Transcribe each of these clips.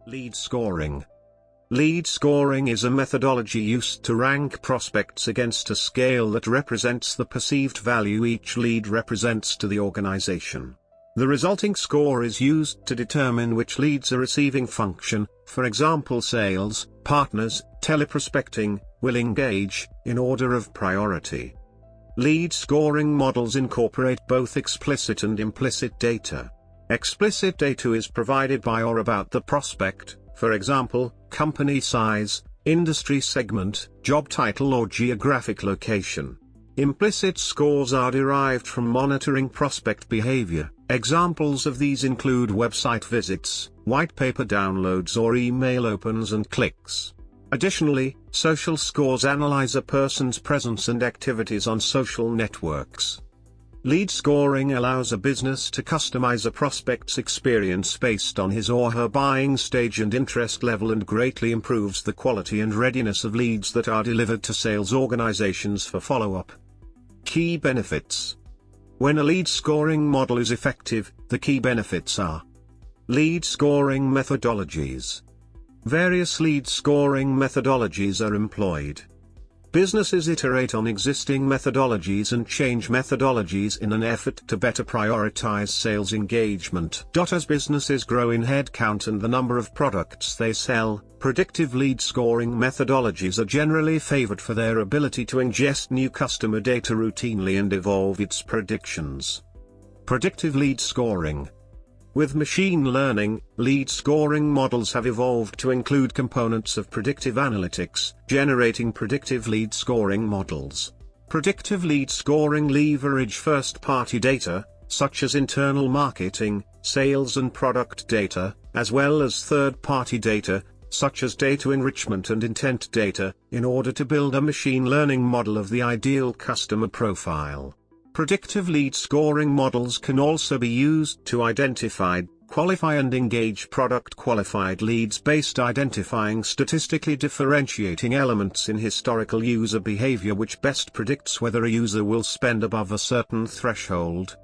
Lead scoring. Lead scoring is a methodology used to rank prospects against a scale that represents the perceived value each lead represents to the organization. The resulting score is used to determine which leads a receiving function, for example sales, partners, teleprospecting, will engage, in order of priority. Lead scoring models incorporate both explicit and implicit data. Explicit data is provided by or about the prospect, for example, company size, industry segment, job title or geographic location. Implicit scores are derived from monitoring prospect behavior. Examples of these include website visits, white paper downloads or email opens and clicks. Additionally, social scores analyze a person's presence and activities on social networks. Lead scoring allows a business to customize a prospect's experience based on his or her buying stage and interest level and greatly improves the quality and readiness of leads that are delivered to sales organizations for follow-up. Key benefits. When a lead scoring model is effective, the key benefits are: lead scoring methodologies. Various lead scoring methodologies are employed. Businesses iterate on existing methodologies and change methodologies in an effort to better prioritize sales engagement. As businesses grow in headcount and the number of products they sell, predictive lead scoring methodologies are generally favored for their ability to ingest new customer data routinely and evolve its predictions. Predictive lead scoring. With machine learning, lead scoring models have evolved to include components of predictive analytics, generating predictive lead scoring models. Predictive lead scoring leverage first-party data, such as internal marketing, sales and product data, as well as third-party data, such as data enrichment and intent data, in order to build a machine learning model of the ideal customer profile. Predictive lead scoring models can also be used to identify, qualify and engage product-qualified leads based identifying statistically differentiating elements in historical user behavior which best predicts whether a user will spend above a certain threshold.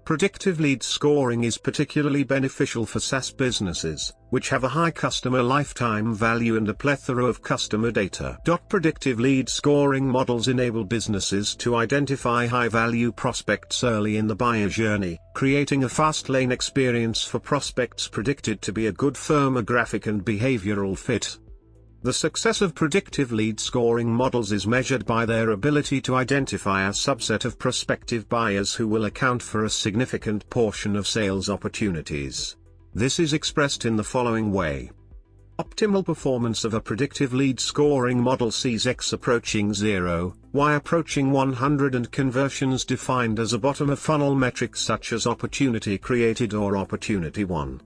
Predictive lead scoring is particularly beneficial for SaaS businesses, which have a high customer lifetime value and a plethora of customer data. Predictive lead scoring models enable businesses to identify high-value prospects early in the buyer journey, creating a fast-lane experience for prospects predicted to be a good firmographic and behavioral fit. The success of predictive lead scoring models is measured by their ability to identify a subset of prospective buyers who will account for a significant portion of sales opportunities. This is expressed in the following way. Optimal performance of a predictive lead scoring model sees X approaching 0, Y approaching 100 and conversions defined as a bottom-of-funnel metric such as opportunity created or opportunity won.